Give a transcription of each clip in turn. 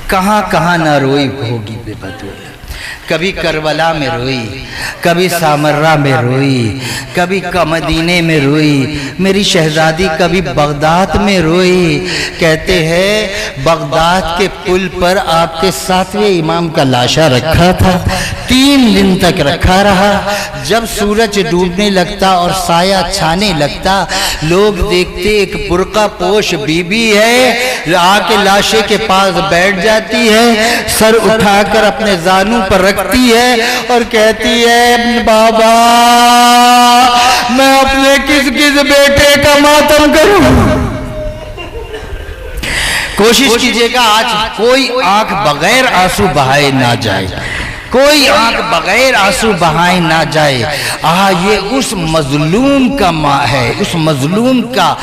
کہاں کہاں نہ روئی ہوگی بے بطول، کبھی کربلا میں روئی، کبھی سامرہ میں روئی، کبھی مدینے میں روئی، میری شہزادی کبھی بغداد میں روئی۔ کہتے ہیں بغداد کے پل پر آپ کے 7ویں امام کا لاشا رکھا تھا، 3 دن تک رکھا رہا۔ جب سورج ڈوبنے لگتا اور سایہ چھانے لگتا، لوگ دیکھتے ایک برقع پوش بی بی ہے، آ کے لاشے کے پاس بیٹھ جاتی ہے، سر اٹھا کر اپنے زانوں پر رکھتی ہے اور کہتی ہے بابا میں اپنے کس کس بیٹے کا ماتم کروں۔ کوشش کیجئے گا آج کوئی آنکھ بغیر آنسو بہائے نہ جائے، کوئی آنکھ بغیر آنسو بہائے نہ جائے۔ یہ اس مظلوم کا ماں ہے، اس مظلوم کا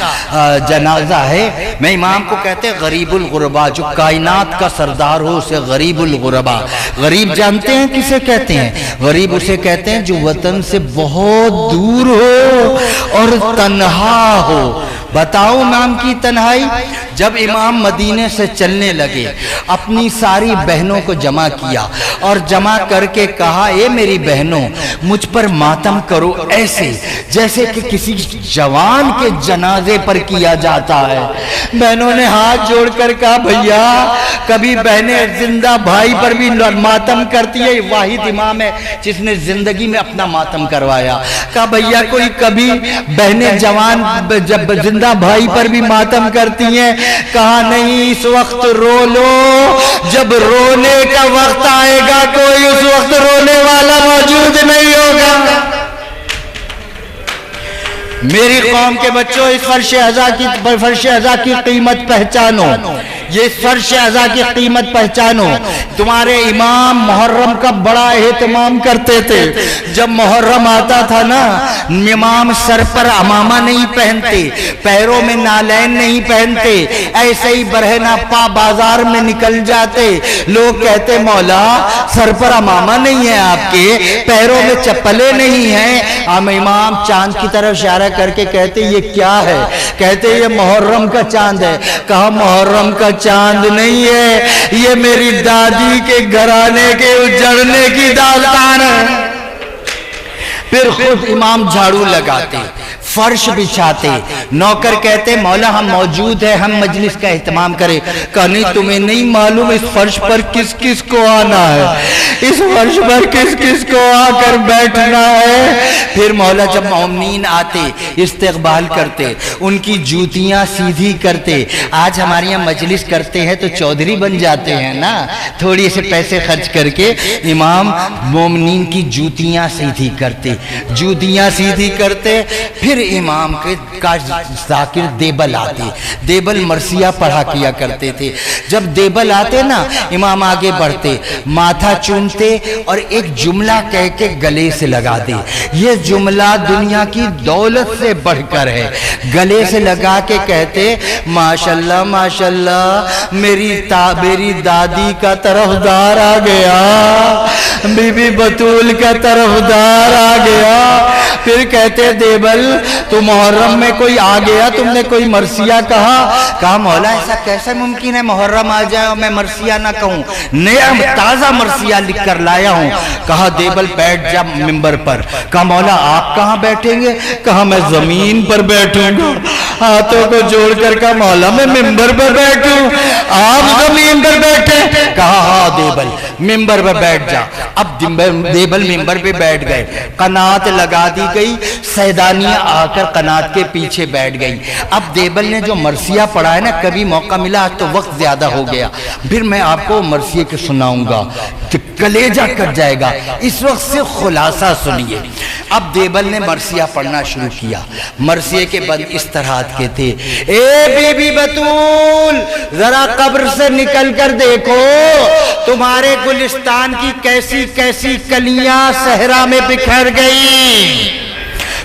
جنازہ ہے۔ میں امام کو کہتے ہیں غریب الغربا، جو کائنات کا سردار ہو اسے غریب الغربا۔ غریب جانتے ہیں کسے کہتے ہیں؟ غریب اسے کہتے ہیں جو وطن سے بہت دور ہو اور تنہا ہو۔ بتاؤ امام کی تنہائی؟ جب امام مدینے سے چلنے لگے، اپنی ساری بہنوں کو جمع کیا اور جمع کر کے کہا اے میری بہنوں مجھ پر ماتم کرو ایسے جیسے کہ کسی جوان کے جنازے پر کیا جاتا ہے۔ بہنوں نے ہاتھ جوڑ کر کہا بھیا کبھی بہنیں زندہ بھائی پر بھی ماتم کرتی ہے، واحد امام ہے جس نے زندگی میں اپنا ماتم کروایا۔ کہا بھیا کوئی کبھی بہنیں جوان جب زندہ بھائی پر بھی ماتم کرتی ہیں؟ کہا نہیں، اس وقت رو لو، جب رونے کا وقت آئے گا کوئی اس وقت رونے والا موجود نہیں ہوگا۔ میری قوم کے بچوں اس فرش ازا کی قیمت پہچانو، یہ فرش ازا کی قیمت پہچانو۔ تمہارے امام محرم کا بڑا اہتمام کرتے تھے۔ جب محرم آتا تھا نا، امام سر پر عمامہ نہیں پہنتے، پیروں میں نالین نہیں پہنتے، ایسے ہی برہنہ پا بازار میں نکل جاتے۔ لوگ کہتے مولا سر پر عمامہ نہیں ہے آپ کے، پیروں میں چپلیں نہیں ہیں۔ امام چاند کی طرف اشارہ کر کے کہتے یہ کیا ہے؟ کہتے یہ محرم کا چاند ہے۔ کہا محرم کا چاند نہیں ہے، یہ میری دادی کے گھرانے کے اجڑنے کی داستان ہے۔ پھر خود امام جھاڑو لگاتے، فرش بچھاتے، نوکر کہتے مولا ہم موجود ہیں، ہم مجلس کا اہتمام کریں۔ کہا نہیں تمہیں نہیں معلوم اس فرش پر کس کس کو آنا ہے، اس فرش پر کس کس کو آ کر بیٹھنا ہے۔ پھر مولا جب مومنین آتے استقبال کرتے، ان کی جوتیاں سیدھی کرتے۔ آج ہمارے یہاں مجلس کرتے ہیں تو چودھری بن جاتے ہیں نا، تھوڑی سے پیسے خرچ کر کے امام مومنین کی جوتیاں سیدھی کرتے، جوتیاں سیدھی کرتے۔ پھر امام کے ذاکر دیبل آتے، دیبل مرثیہ پڑھا کیا کرتے تھے۔ جب دیبل آتے نا امام آگے بڑھتے، ماتھا چومتے اور ایک جملہ کہہ کے گلے سے لگا دے۔ یہ جملہ دنیا کی دولت سے بڑھ کر ہے۔ گلے سے لگا کے کہتے ماشاءاللہ ماشاءاللہ میری دادی کا طرفدار آ گیا، بی بی بطول کا طرفدار آ گیا۔ پھر کہتے دیبل تو محرم میں کوئی آ گیا، تم نے کوئی مرثیہ کہا مولا ایسا کیسے ممکن ہے محرم آ جائے اور میں مرثیہ نہ کہوں، نیا تازہ مرثیہ لکھ کر لایا ہوں۔ کہا دیبل بیٹھ جا ممبر پر۔ کہا مولا آپ کہاں بیٹھیں گے؟ کہا میں زمین پر بیٹھوں گا۔ ہاتھوں کو جوڑ کر کہا مولا میں ممبر پر بیٹھوں، آپ زمین پر بیٹھے؟ کہا ہاں دیبل ممبر پر بیٹھ جا۔ اب دیبل ممبر پہ بیٹھ گئے، قناعت لگا دی گئی، سیدانیہ آ کر قناعت کے پیچھے بیٹھ گئی۔ اب دیبل نے جو مرثیہ پڑھا ہے نا، کبھی موقع ملا تو وقت زیادہ ہو گیا، پھر میں آپ کو مرثیے کے سناؤں گا کہ کلیجہ کٹ جائے گا، اس وقت سے خلاصہ سنیے۔ اب دیبل نے مرثیہ پڑھنا شروع کیا۔ مرثیے کے بند اس طرح کے تھے، اے بی بی بطول ذرا قبر سے نکل کر دیکھو تمہارے گلستان کی کیسی کیسی کلیاں صحرا میں بکھر گئی۔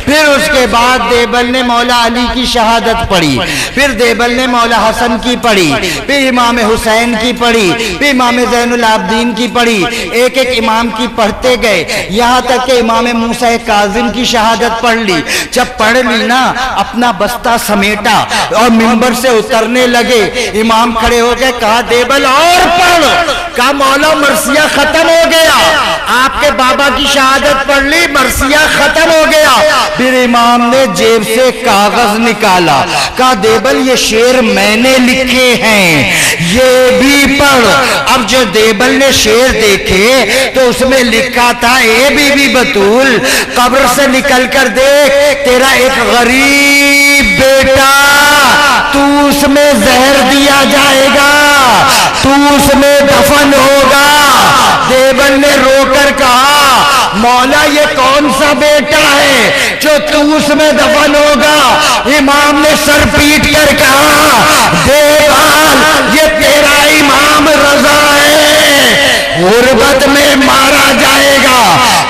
پھر اس کے بعد دیبل نے مولا علی کی شہادت پڑھی، پھر دیبل نے مولا حسن کی پڑھی، پھر امام حسین کی پڑھی، پھر امام زین العابدین کی پڑھی۔ ایک ایک امام کی پڑھتے گئے، یہاں تک کہ امام موسیٰ کاظم کی شہادت پڑھ لی۔ جب پڑھ لی نا، اپنا بستہ سمیٹا اور منبر سے اترنے لگے۔ امام کھڑے ہو گئے، کہا دیبل اور پڑھ۔ کہا مولا مرثیہ ختم ہو گیا، آپ کے بابا کی شہادت پڑھ لی، مرثیہ ختم ہو گیا۔ پھر امام نے جیب سے کاغذ نکالا، کہا دیبل یہ شعر میں نے لکھے ہیں، یہ بھی پڑھ۔ اب جو دیبل نے شعر دیکھے تو اس میں لکھا تھا، اے بی بی بطول قبر سے نکل کر دیکھ، تیرا ایک غریب بیٹا، تو اس میں زہر دیا جائے گا، تو اس میں دفن ہوگا۔ دیبل نے رو کر کہا مولا یہ کون سا بیٹا ہے جو تو اس میں دفن ہوگا؟ امام نے سر پیٹ کر کہا دیبل یہ تیرا امام رضا ہے، غربت میں مارا جائے گا۔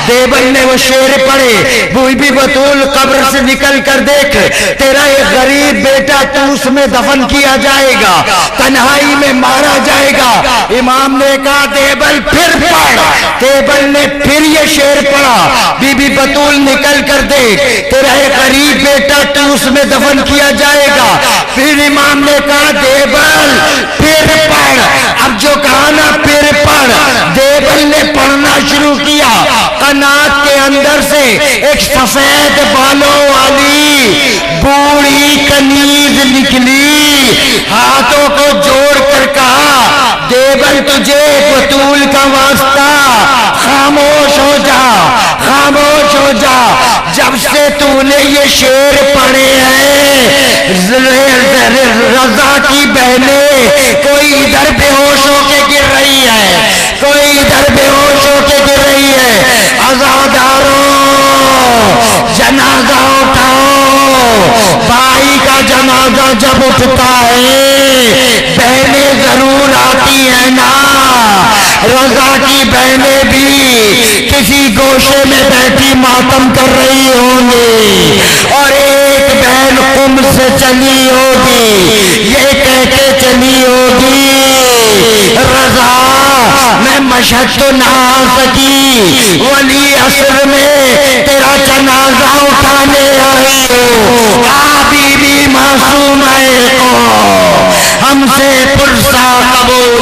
دیبل نے وہ شعر پڑھے، بی بی بطول قبر سے نکل کر دیکھ، تیرا ایک غریب بیٹا تو اس میں دفن کیا جائے گا، تنہائی میں مارا جائے گا۔ امام نے کہا دیبل پھر پڑھ۔ دیبل نے پھر یہ شعر پڑھا، بی بی بطول نکل کر دیکھ، تیرا ایک غریب بیٹا تو اس میں دفن کیا جائے گا۔ پھر امام نے کہا دیبل پھر پڑھ۔ اب جو کہا نا پھر پڑھ، دیبل نے پڑھنا شروع کیا۔ قنات کے اندر سے ایک سفید بالوں والی بوڑھی کنیز نکلی، ہاتھوں کو جوڑ کر کہا دیبل تجھے بطول کا واسطہ، خاموش ہو جا، خاموش ہو جا، جب سے تو نے یہ شعر پڑھے ہیں رضا کی بہنیں کوئی ادھر بے ہوش ہو کے گر رہی ہے، کوئی ادھر بے ہوش ہو کے گر رہی ہے۔ عزاداروں جنازہ اٹھاؤ، بھائی کا جنازہ جب اٹھتا ہے بہنیں ضرور آتی ہیں نا، رضا کی بہنیں بھی کسی گوشے میں بیٹھی ماتم کر رہی ہوں گی، اور ایک بہن قم سے چلی ہوگی، یہ کہہ کے چلی ہوگی رضا میں مشہد تو نہ آ سکی، ولی عصر میں تیرا جنازہ اٹھانے آئی ہو، بی بی معصوم ہے کو ہم سے پرسہ قبول